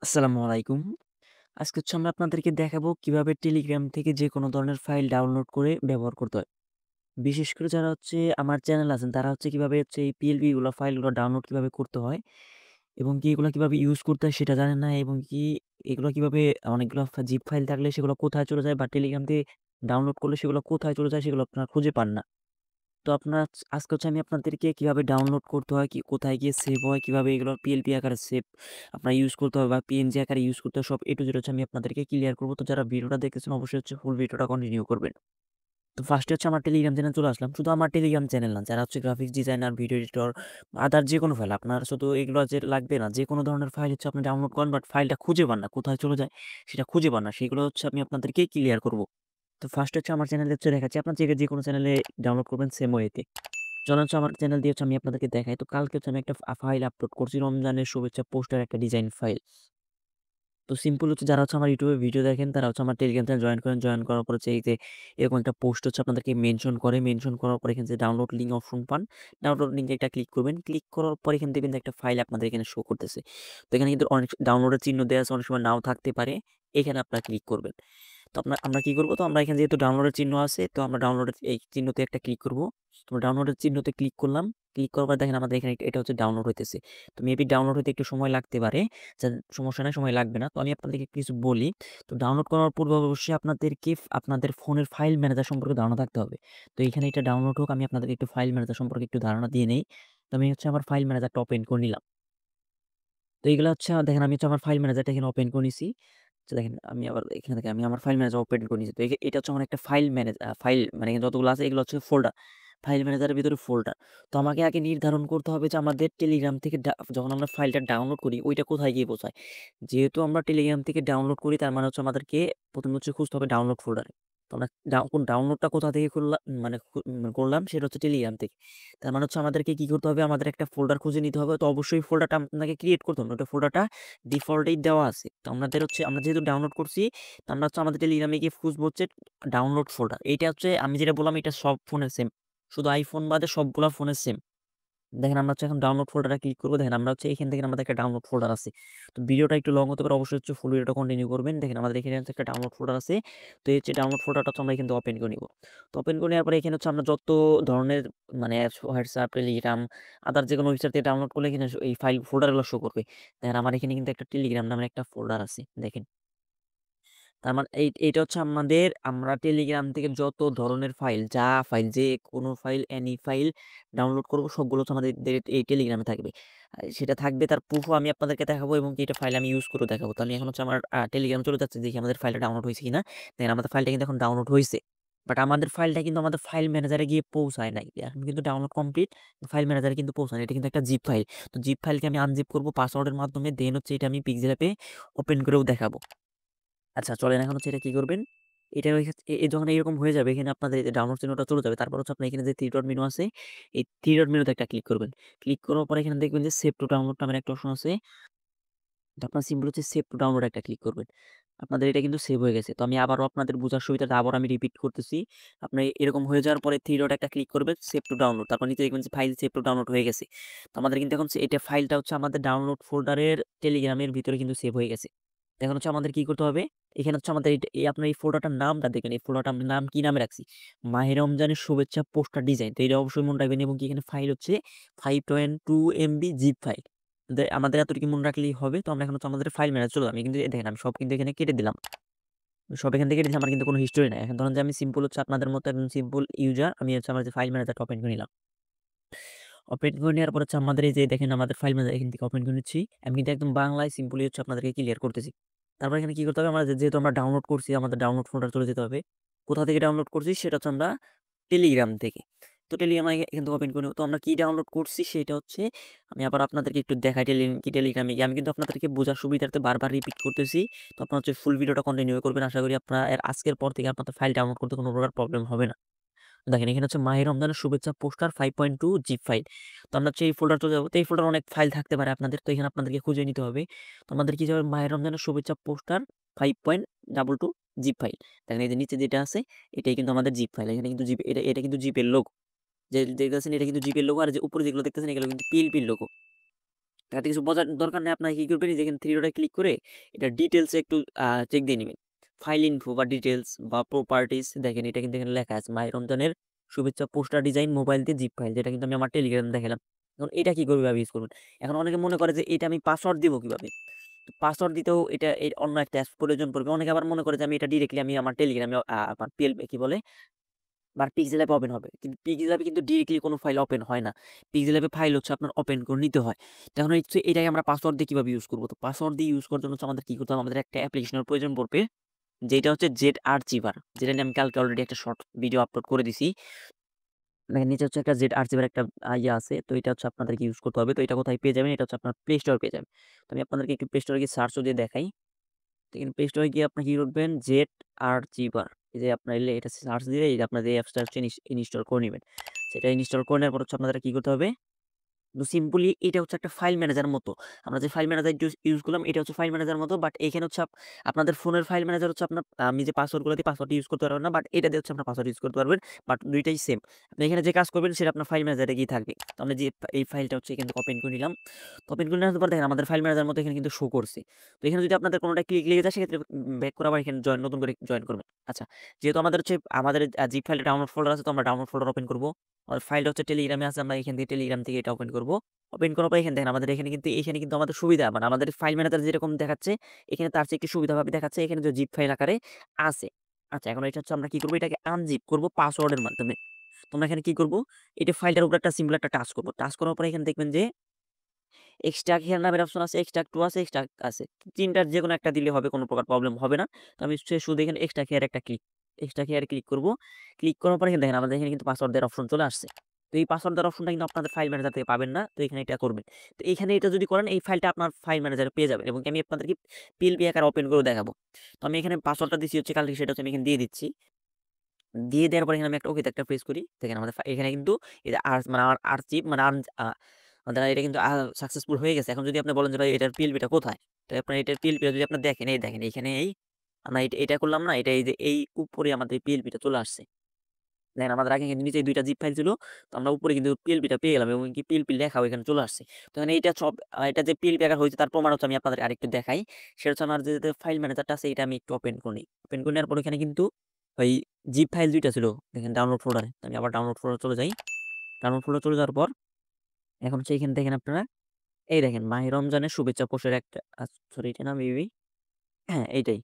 আসসালামু আলাইকুম। আজকে আমরা আপনাদেরকে দেখাবো কিভাবে টেলিগ্রাম থেকে যেকোনো ধরনের ফাইল ডাউনলোড করে ব্যবহার করতে হয়। বিশেষ করে যারা আমার চ্যানেল আছেন তারা কিভাবে এই পিএলবি গুলা ফাইলগুলো ডাউনলোড কিভাবে করতে হয় এবং কি এগুলা কিভাবে ইউজ করতে হয় সেটা জানেন না এবং কি এগুলো কিভাবে অনেকগুলো জিপ ফাইল থাকলে সেগুলো কোথায় চলে যায় বা টেলিগ্রাম থেকে ডাউনলোড করলে সেগুলো কোথায় চলে যায় সেগুলো আপনারা খুঁজে পান না। তো আপনার আজকে আমি আপনাদেরকে কিভাবে ডাউনলোড করতে হয়, কোথায় গিয়ে সেভ হয়, কিভাবে এগুলো পিএলপি আকারে সেভ আপনার ইউজ করতে হবে বা পিএনজি আকারে ইউজ করতে হয় সব A to Z আমি আপনাদেরকে ক্লিয়ার করব। তো যারা ভিডিওটা দেখতেছেন অবশ্যই ফুল ভিডিওটা কন্টিনিউ করবেন। তো ফার্স্টে আমার টেলিগ্রাম চ্যানেল চলে আসলাম। শুধু আমার টেলিগ্রাম চ্যানেল না, যারা গ্রাফিক্স ডিজাইনার, ভিডিও এডিটর, আদার যেকোনো ফাইল আপনার শুধু এগুলো যে লাগবে না। যেকোনো ধরনের ফাইল আপনি ডাউনলোড করেন বাট ফাইলটা খুঁজে পান না। কোথায় চলে যায় সেটা খুঁজে পান না। সেগুলো আমি আপনাদেরকে ক্লিয়ার করব। তো ফার্স্ট আমার চ্যানেলে দেখাচ্ছি। আপনার যেকোনো চ্যানেলে ডাউনলোড করবেন সেম ওয়েতে। চলেন আমার চ্যানেল দিয়ে আমি আপনাদেরকে দেখাই। তো কালকে আমি একটা ফাইল আপলোড করছি রমজানের শুভেচ্ছা পোস্টার একটা ডিজাইন ফাইল। তো সিম্পল যারা আমার YouTube এ ভিডিও দেখেন তারা আমার টেলিগ্রাম চ্যানেল জয়েন করেন। জয়েন করার পরে এই যে এরকম একটা পোস্ট আপনাদেরকে মেনশন করে। মেনশন করার পরে এখানে যে ডাউনলোড লিঙ্ক অপশন পান। ডাউনলোড লিঙ্কে একটা ক্লিক করবেন। ক্লিক করার পরে এখান থেকে কিন্তু একটা ফাইল আপনাদের এখানে শো করতেছে। তো এখানে কিন্তু অনেক ডাউনলোডের চিহ্ন দেয়া আছে, অনেক সময় নাও থাকতে পারে। এখানে আপনারা ক্লিক করবেন। তো আমরা কি করব? তো আমরা এখানে যেহেতু ডাউনলোডের চিহ্ন আছে, তো আমরা ডাউনলোডের এই চিহ্নতে একটা ক্লিক করব। তো ডাউনলোডের চিহ্নতে ক্লিক করলাম। ক্লিক করার পর দেখেন আমাদের এখানে এটা ডাউনলোড হইতেছে। তো মেবি ডাউনলোড হইতে একটু সময় লাগতে পারে। সমস্যা নাই, সময় লাগবে না। তো আমি আপনাদেরকে কিছু বলি। তো ডাউনলোড করার পূর্বে অবশ্যই আপনাদেরকে আপনাদের ফোনের ফাইল ম্যানেজার সম্পর্কে ধারণা থাকতে হবে। তো এখানে এটা ডাউনলোড হোক, আমি আপনাদেরকে একটু ফাইল ম্যানেজার সম্পর্কে একটু ধারণা দিয়ে নেই। তো আমি আমার ফাইল ম্যানেজারটা ওপেন করে নিলাম। তো এগুলা দেখেন আমি আমার ফাইল ম্যানেজারটা এখানে ওপেন করে নিছি। দেখেন আমি আবার এখানে থেকে আমি আমার ফাইল ম্যানেজার ওপেন করে নিয়েছি। তো এটা আমার একটা ফাইল ফাইল মানে যতগুলো আছে এগুলো ফোল্ডার। ফাইল ম্যানেজারের ভিতরে ফোল্ডার। তো আমাকে আগে নির্ধারণ করতে হবে যে আমাদের টেলিগ্রাম থেকে যখন আমরা ফাইলটা ডাউনলোড করি ওইটা কোথায় গিয়ে পৌঁছায়। যেহেতু আমরা টেলিগ্রাম থেকে ডাউনলোড করি তার মানে আমাদেরকে ১ম খুঁজতে হবে ডাউনলোড ফোল্ডারে। তো আমরা ডাউনলোডটা কোথা থেকে করলাম মানে করলাম সেটা টেলিগ্রাম থেকে। তার মানে আমাদেরকে কি করতে হবে? আমাদের একটা ফোল্ডার খুঁজে নিতে হবে। তো অবশ্যই ফোল্ডারটা আপনাকে ক্রিয়েট করতে হবে। ওটা ফোল্ডারটা ডিফল্টেই দেওয়া আছে। তো আমাদের আমরা যেহেতু ডাউনলোড করছি, তো আমরা আমাদের টেলিগ্রামে গিয়ে খুঁজবো ডাউনলোড ফোল্ডার। এইটা আমি যেটা বললাম এটা সব ফোনে সেম। শুধু iPhone বাদে সবগুলা ফোনে সেম। দেখেন আমরা এখন ডাউনলোড ফোল্ডারে ক্লিক করব। দেখেন আমরা এখান থেকে আমাদের একটা ডাউনলোড ফোল্ডার আছে। তো ভিডিওটা একটু লং হতে পারে, অবশ্যই ফুল ভিডিওটা কন্টিনিউ করবেন। দেখেন আমাদের এখানে একটা ডাউনলোড ফোল্ডার আছে। তো এই ডাউনলোড ফোল্ডারটা আমরা এখান থেকে ওপেন করে নিব। তো ওপেন করে নেওয়ার পরে এখানে আমরা যত ধরনের অ্যাপস WhatsApp, Telegram, আদার যেকোনো ওয়েবসাইট থেকে ডাউনলোড করলে এখানে এই ফাইল ফোল্ডারগুলো শো করবে। দেখেন আমার এখানে কিন্তু একটা টেলিগ্রাম নামের একটা ফোল্ডার আছে। দেখেন। তার মানে এইটা আমাদের আমরা টেলিগ্রাম থেকে যত ধরনের ফাইল, যেকোনো ফাইল, এনি ফাইল ডাউনলোড করব সবগুলো আমাদের এই টেলিগ্রামে থাকবে। সেটা থাকবে, তার প্রুফও আমি আপনাদেরকে দেখাবো এবং এটা ফাইল আমি ইউজ করেও দেখাবো। তো আমি এখন আমার টেলিগ্রামে চলে যাচ্ছি, দেখি আমাদের ফাইলটা ডাউনলোড হয়েছে কিনা। দেখেন আমাদের ফাইলটা কিন্তু এখন ডাউনলোড হইছে। বাট আমাদের ফাইলটা কিন্তু আমাদের ফাইল ম্যানেজারে গিয়ে পৌঁছায় নাই। এখন কিন্তু ডাউনলোড কমপ্লিট। ফাইল ম্যানেজারে কিন্তু পৌঁছায় নাই। এটা কিন্তু একটা জিপ ফাইল। তো জিপ ফাইলকে আমি আনজিপ করব পাসওয়ার্ডের মাধ্যমে। দেন এটা আমি পিক্সেল অ্যাপে ওপেন করেও দেখাবো। আচ্ছা চলেন এখন এটা কি করবেন? এটা যখন এরকম হয়ে যাবে এখানে আপনাদের ডাউনলোড চিহ্নটা চলে যাবে। তারপর আপনার এখানে যে 3 ডট মেনু আছে, এই 3 ডট মেনুতে একটা ক্লিক করবেন। ক্লিক করার পরে এখানে দেখবেন যে সেভ টু ডাউনলোড নামের একটা অপশন আছে। তো আপনার সিম্পল সেভ টু ডাউনলোড একটা ক্লিক করবেন। আপনাদের এটা কিন্তু সেভ হয়ে গেছে। তো আমি আবারও আপনাদের বোঝার সুবিধার্থে আবারও আমি রিপিট করতেছি। আপনি এরকম হয়ে যাওয়ার পরে 3 ডট একটা ক্লিক করবেন, সেভ টু ডাউনলোড। তারপর নিচে দেখবেন যে ফাইল সেভ টু ডাউনলোড হয়ে গেছে। তো আমাদের কিন্তু এখন এটা ফাইলটা আমাদের ডাউনলোড ফোল্ডারের টেলিগ্রামের ভিতরে কিন্তু সেভ হয়ে গেছে। এখন আমাদের কি করতে হবে? এখানে আমাদের আপনার এই ফোল্ডারটার নামটা দেখবেন। এই ফোল্ডারটার আমরা নাম কি নামে রাখছি? মাহে রমজানের শুভেচ্ছা পোস্টার ডিজাইন। তো এটা অবশ্যই মনে রাখবেন এবং কি এখানে ফাইল 5.2 MB জিপ ফাইল। আমাদের এতটুকু মনে রাখলেই হবে। তো আমরা এখন আমাদের ফাইল ম্যানেজার চলে আমি কিন্তু দেখেন আমি সব কিন্তু এখানে কেটে দিলাম। সব এখান থেকে কেটে দিলাম, আমার কিন্তু কোনো হিস্টোরি নাই। এখন ধরেন যে আমি সিম্পল আপনাদের মতো একদম সিম্পল ইউজার, আমি আমার যে ফাইল ম্যানেজারটা ওপেন করে নিলাম। ওপেন করে নেওয়ার পর আমাদের এই যে দেখেন আমাদের ফাইল ম্যানেজার এখান থেকে ওপেন করে নিচ্ছি। আমি কিন্তু একদম বাংলায় সিম্পলি আপনাদেরকে ক্লিয়ার করতেছি। তারপর এখানে কি করতে হবে? আমরা যেহেতু আমরা ডাউনলোড করছি, আমাদের ডাউনলোড ফোল্ডার চলে যেতে হবে। কোথা থেকে ডাউনলোড করছি? সেটা আমরা টেলিগ্রাম থেকে। তো টেলিগ্রাম এখান থেকে ওপেন করে নেব। তো আমরা কি ডাউনলোড করছি সেটা আমি আবার আপনাদেরকে একটু দেখাই টেলিগ্রামে গিয়ে। আমি কিন্তু আপনাদেরকে বোঝার সুবিধার্থে বারবার রিপিট করতেছি। তো আপনারা ফুল ভিডিওটা কন্টিনিউ করবেন। আশা করি আপনারা আজকের পর থেকে আপনাদের ফাইল ডাউনলোড করতে কোনো প্রকার প্রবলেম হবে না। দেখেন এখানে মাহে রমজানের শুভেচ্ছা পোস্টার 5.2 জিপ ফাইল। তো আমরা এই ফোল্ডার চলে যাবো। তো এই ফোল্ডার অনেক ফাইল থাকতে পারে আপনাদের। তো এখানে আপনাদেরকে খুঁজে নিতে হবে। তো আমাদের কি যাবে? মাহে রমজানের শুভেচ্ছা পোস্টার 5.22 জিপ ফাইল। দেখেন এই যে নিচে যেটা আছে এটাই কিন্তু আমাদের জিপ ফাইল। এখানে কিন্তু জিপ এটা কিন্তু জিপের লোগো। যে দেখতেছেন এটা কিন্তু জিপের লোগো, আর যে উপরে যেগুলো দেখতেছেন এগুলো কিন্তু পিএলপির লোগো। তাতে কিছু বোঝার দরকার নেই। আপনারা কি করবেন, এই যে এখানে 3 ডটে ক্লিক করে এটা ডিটেইলস এ একটু চেক দিয়ে নিবেন। ফাইল ইনফো বা ডিটেইলস বা প্রপার্টিজ দেখেন এটা কিন্তু এখানে লেখা আছে মাহে রমজানের শুভেচ্ছা পোস্টার ডিজাইন মোবাইল দিয়ে জিপ ফাইল, যেটা কিন্তু আমি আমার টেলিগ্রামে দেখালাম। এখন এটা কি করে কিভাবে ইউজ করবেন? এখন অনেকে মনে করে যে এটা আমি পাসওয়ার্ড দিব কিভাবে? তো পাসওয়ার্ড দিতেও এটা অন্য একটা অ্যাপস প্রয়োজন পড়বে। অনেকে আবার মনে করে যে আমি এটা ডিরেক্টলি আমি আমার টেলিগ্রামে আমার কি বলে আমার পিক্সেল অ্যাপ ওপেন হবে। কিন্তু পিক্সেল অ্যাপে কিন্তু ডিরেক্টলি কোনো ফাইল ওপেন হয় না। পিক্সেল অ্যাপে ফাইল হচ্ছে আপনার ওপেন করে নিতে হয়। তো এখন হচ্ছে এটাকে আমরা পাসওয়ার্ড দিয়ে কিভাবে ইউজ করব? তো পাসওয়ার্ড দিয়ে ইউজ করার জন্য হচ্ছে আমাদের কি করতে হবে? আমাদের একটা অ্যাপ্লিকেশনের প্রয়োজন পড়বে। যেটা হচ্ছে জেড আর্চিভার। যেটা নিয়ে আমি কালকে অলরেডি একটা শর্ট ভিডিও আপলোড করে দিছি। দেখেন নিচে হচ্ছে একটা জেড আর্চিভার একটা ইয়ে আছে। তো এটা হচ্ছে আপনাদেরকে ইউজ করতে হবে। তো এটা কোথায় পেয়ে যাবেন? এটা হচ্ছে আপনার প্লে স্টোরে পেয়ে যাবেন। তো আমি আপনাদেরকে একটু প্লে স্টোরে গিয়ে সার্চও দিয়ে দেখাই। দেখেন প্লে স্টোরে গিয়ে আপনি কি করবেন? জেট আর্চিভার। এই যে আপনার এটা সার্চ দিলে এই যে আপনাদের এই অ্যাপসটা হচ্ছে ইনস্টল করে নিবেন। সেটা ইনস্টল করে নেওয়ার পর হচ্ছে আপনাদের কি করতে হবে? তো সিম্পলি এটা হচ্ছে একটা ফাইল ম্যানেজার মতো। আমরা যে ফাইল ম্যানেজার ইউজ করলাম এটা হচ্ছে ফাইল ম্যানেজার মতো। বাট এখানে হচ্ছে আপনাদের ফোনের ফাইল ম্যানেজার হচ্ছে আপনার আমি যে পাসওয়ার্ডগুলো দিই পাসওয়ার্ড ইউজ করতে পারবেন না। বাট এটা দিয়ে হচ্ছে আপনার পাসওয়ার্ড ইউজ করতে পারবেন। বাট ২ টাই সেম। আপনি এখানে যে কাজ করবেন সেটা আপনার ফাইল ম্যানেজারে গিয়ে থাকবে। তো আমরা যে এই ফাইলটা হচ্ছে এখান থেকে ওপেন করে নিলাম। তো ওপেন করে নেওয়ার পর দেখেন আমাদের ফাইল ম্যানেজার মতো এখানে কিন্তু শো করছে। তো এখানে যদি আপনাদের কোনটা ক্লিক লেগে যায় সেক্ষেত্রে ব্যাক করে আবার এখানে নতুন করে জয়েন করবেন। আচ্ছা, যেহেতু আমাদের হচ্ছে আমাদের জিপ ফাইলটা ডাউনলোড ফোল্ডার আছে তো আমরা ডাউনলোড ফোল্ডার ওপেন করব। আর ফাইলটা হচ্ছে টেলিগ্রামে আছে আমরা এখান থেকে টেলিগ্রাম থেকে এটা ওপেন করব। ওপেন করার পর এখানে দেখেন আমাদের এখানে কিন্তু আমাদের সুবিধা মানে আমাদের ফাইল ম্যানেজার যেরকম দেখাচ্ছে এখানে তার চেয়ে একটু সুবিধাভাবে দেখাচ্ছে। এখানে যে জিপ ফাইল আকারে আছে। আচ্ছা, এখন এটা হচ্ছে আমরা কি করব? এটাকে আনজিপ করব পাসওয়ার্ডের মাধ্যমে। তো আমরা এখানে কি করব? এটা ফাইলটার উপর একটা সিম্পল একটা টাচ করব। টাচ করার পরে এখানে দেখবেন যে এক্সট্রাক্ট হেয়ার নামের অপশন আছে, এক্সট্রাক্ট টু আছে, এক্সট্রাক্ট আছে। ৩ টার যেকোনো একটা দিলে হবে, কোনো প্রকার প্রবলেম হবে না। তো আমি শুধু এখানে এক্সট্রাক্ট হেয়ার একটা এক্সট্রাক্ট হেয়ারে ক্লিক করব। ক্লিক করার পরে এখানে দেখেন আমাদের এখানে কিন্তু পাসওয়ার্ড দেওয়ার অপশন চলে আসছে। তো এই পাসওয়ার্ড দেওয়ার অপশনটা কিন্তু আপনাদের ফাইল ম্যানেজার থেকে পাবেন না। তো এখানে এটা করবেন। তো এখানে এটা যদি করেন এই ফাইলটা আপনার ফাইল ম্যানেজারে পেয়ে যাবেন এবং আমি আপনাদেরকে পিএলপি আকারে ওপেন করেও দেখাবো। তো আমি এখানে পাসওয়ার্ডটা দিছি হচ্ছে কালকে, সেটা হচ্ছে আমি এখানে দিয়ে দিচ্ছি। দিয়ে দেওয়ার পরে এখানে আমি একটা ওকে তে একটা প্রেস করি। দেখেন আমাদের এখানে কিন্তু এই যে মানে আমার আর্চিভ মানে আমাদের এটা কিন্তু সাকসেসফুল হয়ে গেছে। এখন যদি আপনি বলেন যে ভাই এটার পিএলপিটা কোথায়? তো আপনার এটার পিএলপিটা যদি আপনি দেখেন, এই দেখেন এখানে আমরা এটা করলাম না? এটা এই যে এই উপরে আমাদের পিএলপিটা চলে আসছে। দেখেন আমাদের আগে কিন্তু নিচে ২ টা জিপ ফাইল ছিল। তো আমরা উপরে কিন্তু পিএলপিটা পেয়ে গেলাম এবং কি পিএলপি লেখাও এখানে চলে আসছে। তো এখানে এইটা সব এটা যে পিএলপি আকার হয়েছে তার প্রমাণ হচ্ছে আমি আপনাদের আরেকটু দেখাই। সেটা হচ্ছে আমার যে ফাইল ম্যানেজারটা আছে এটা আমি একটু ওপেন করে নিই। ওপেন করে নেওয়ার পর এখানে কিন্তু ওই জিপ ফাইল ২ টা ছিল। দেখেন ডাউনলোড ফোল্ডারে। তো আমি আবার ডাউনলোড ফোল্ডারে চলে যাই। ডাউনলোড ফোল্ডারে চলে যাওয়ার পর এখন হচ্ছে এখানে দেখেন আপনারা এই দেখেন মাহে রমজানের শুভেচ্ছা পোস্টের একটা সরি এটা না মেবি হ্যাঁ, এইটাই।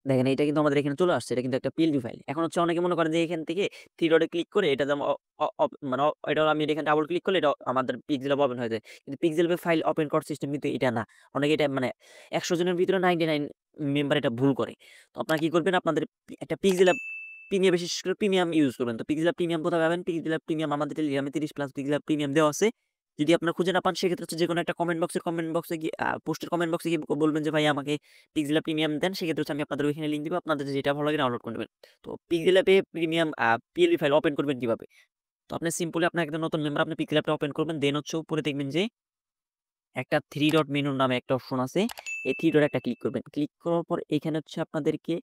দেখেন এইটা কিন্তু আমাদের এখানে চলে আসছে। এটা কিন্তু একটা পিএলপি ফাইল। এখন হচ্ছে অনেকে মনে করেন যে এখান থেকে 3 ডটে ক্লিক করে এটা যেমন অ অ অপ মানে এটা আমি এখানে ডাবল ক্লিক করলে এটা আমাদের পিক্সেল অ্যাপ ওপেন হয়ে যায়। কিন্তু পিক্সেল অ্যাপে ফাইল ওপেন করার সিস্টেম কিন্তু এটা না। অনেকে এটা মানে ১০০ জনের ভিতরে 99 মেম্বার এটা ভুল করে। তো আপনারা কি করবেন? আপনাদের একটা পিক্সেল অ্যাপ প্রিমিয়াম বিশেষ করে প্রিমিয়াম ইউজ করবেন। তো পিক্সেল অ্যাপ প্রিমিয়াম কোথায় পাবেন? পিক্সেল অ্যাপ প্রিমিয়াম আমাদের টেলিগ্রামে ৩০ প্লাস পিক্সেল অ্যাপ প্রিমিয়াম দেওয়া আছে। যদি আপনারা খুঁজে না পান সেক্ষেত্রে হচ্ছে যেকোনো একটা কমেন্ট বক্সে গিয়ে পোস্টের কমেন্ট বক্সে গিয়ে বলবেন যে ভাই আমাকে পিক্সেল প্রিমিয়াম দেন। সেক্ষেত্রে হচ্ছে আমি আপনাদের ওইখানে লিঙ্ক দিব। আপনাদের যেটা ভালো লাগে ডাউনলোড করে নেবেন। তো পিক্সেল অ্যাপে প্রিমিয়াম পিএলপি ফাইল ওপেন করবেন কিভাবে? তো আপনি সিম্পলি আপনার একটা নতুন মেম্বার আপনি পিক্সেল অ্যাপটা ওপেন করবেন। দেন হচ্ছে উপরে দেখবেন যে একটা 3 ডট মেনু নামে একটা অপশন আছে। এই 3 ডট একটা ক্লিক করবেন। ক্লিক করার পর এখানে হচ্ছে আপনাদেরকে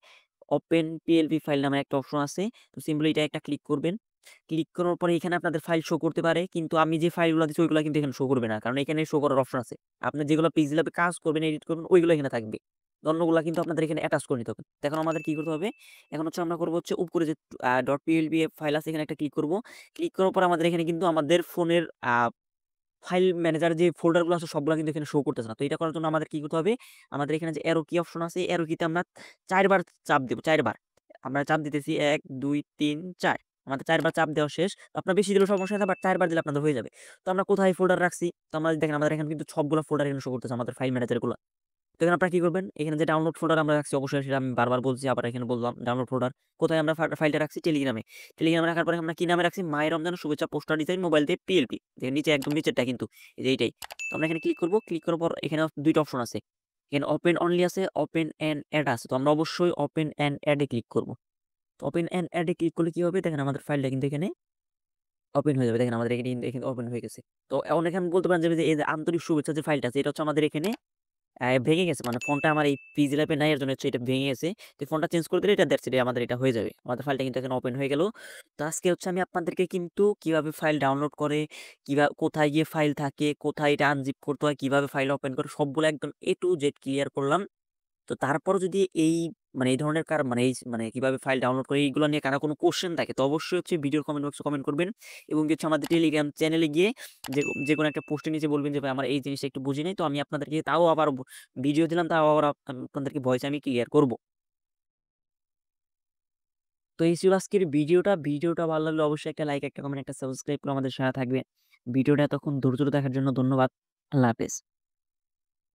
ওপেন পিএলপি ফাইল নামে একটা অপশন আছে। তো সিম্পলি এটা একটা ক্লিক করবেন। ক্লিক করার পরে এখানে আপনাদের ফাইল শো করতে পারে। কিন্তু আমি যে ফাইলগুলো দিচ্ছি ওইগুলা কিন্তু এখানে শো করবে না। কারণ এখানে শো করার অপশন আছে। আপনি যেগুলো পিক্সেল অ্যাপে কাজ করবেন, এডিট করবেন ওইগুলো এখানে থাকবে। অন্যগুলা কিন্তু আপনাদের এখানে অ্যাটাচ করে নিতে হবে। তো এখন আমাদের কি করতে হবে? এখন হচ্ছে আমরা করব হচ্ছে উপরে যে .plb ফাইল আছে এখানে একটা ক্লিক করব। ক্লিক করার পর আমাদের এখানে কিন্তু আমাদের ফোনের ফাইল ম্যানেজার যে ফোল্ডারগুলো আছে সবগুলা কিন্তু এখানে শো করতেছে না। তো এটা করার জন্য আমাদের কি করতে হবে? আমাদের এখানে যে অ্যারো কি অপশন আছে, এই অ্যারো কিতে আমরা ৪ বার চাপ দিব, ৪ বার। আমরা চাপ দিতেছি ১, ২, ৩, ৪ আমাদের ৪ বার চাপ দেওয়া শেষ। তো আপনার বেশি দিলেও সমস্যা নাই বাট ৪ বার দিলে আপনাদের হয়ে যাবে। তো আমরা কোথায় ফোল্ডার রাখছি? তো আমরা দেখেন আমাদের এখানে কিন্তু সবগুলা ফোল্ডার এখানে শো করতেছে আমাদের ফাইল ম্যানেজার গুলা। তো এখানে আপনারা কি করবেন? এখানে যে ডাউনলোড ফোল্ডার আমরা রাখছি অবশ্যই সেটা আমি বারবার বলছি, আবার এখানে বললাম ডাউনলোড ফোল্ডার। কোথায় আমরা ফাইলটা রাখছি? টেলিগ্রামে। টেলিগ্রামে রাখার পরে আমরা কি নামে রাখছি? মাহে রমজানের শুভেচ্ছা পোস্টার ডিজাইন মোবাইল দিয়ে পিএলপি। দেখেন নিচে একদম নিচেরটা কিন্তু এই যে এইটাই। তো আমরা এখানে ক্লিক করব। ক্লিক করার পর এখানে ২ টা অপশন আছে। এখানে ওপেন অনলি আছে, ওপেন অ্যান্ড এড আছে। তো আমরা অবশ্যই ওপেন অ্যান্ড এড এ ক্লিক করব। তো ওপেন অ্যান্ড এড এ ক্লিক করলে কি হবে? দেখেন আমাদের ফাইলটা কিন্তু এখানে ওপেন হয়ে যাবে। দেখেন আমাদের এখানে কিন্তু ওপেন হয়ে গেছে। তো অনেকে বলতে পারেন যে এই যে আন্তরিক শুভেচ্ছা যে ফাইলটা আছে এটা হচ্ছে আমাদের এখানে ভেঙে গেছে। মানে ফোনটা আমার এই Frizz11 নাই এর জন্য হচ্ছে এটা ভেঙে গেছে। তো ফোনটা চেঞ্জ করে দিলে এটা দ্যাটস ইট আমাদের এটা হয়ে যাবে। আমাদের ফাইলটা কিন্তু এখন ওপেন হয়ে গেল। তো আজকে হচ্ছে আমি আপনাদেরকে কিন্তু কিভাবে ফাইল ডাউনলোড করে, কোথায় গিয়ে ফাইল থাকে, কোথায় এটা আনজিপ করতে হয়, কিভাবে ফাইল ওপেন করে সবগুলো একদম A to Z ক্লিয়ার করলাম। তো তারপরও যদি এই ধরনের কিভাবে ফাইল ডাউনলোড করে এইগুলো নিয়ে কারো কোনো কোয়েশ্চেন থাকে তো অবশ্যই হচ্ছে ভিডিওর কমেন্ট বক্সে কমেন্ট করবেন এবং হচ্ছে আমাদের টেলিগ্রাম চ্যানেলে গিয়ে যেকোনো একটা পোস্টের নিচে বলবেন যে ভাই আমার এই জিনিসটা একটু বুঝি নাই। তো আমি আপনাদেরকে তাও আবার ভিডিও দিলাম তাও আবার আপনাদেরকে ভয়েসে আমি ক্লিয়ার করব। তো এই ছিল আজকের ভিডিওটা ভালো লাগলে অবশ্যই একটা লাইক, একটা কমেন্ট, একটা সাবস্ক্রাইব করে আমাদের সাথে থাকবেন। ভিডিওটা এতক্ষণ ধৈর্য ধরে দেখার জন্য ধন্যবাদ। আল্লাহ হাফেজ।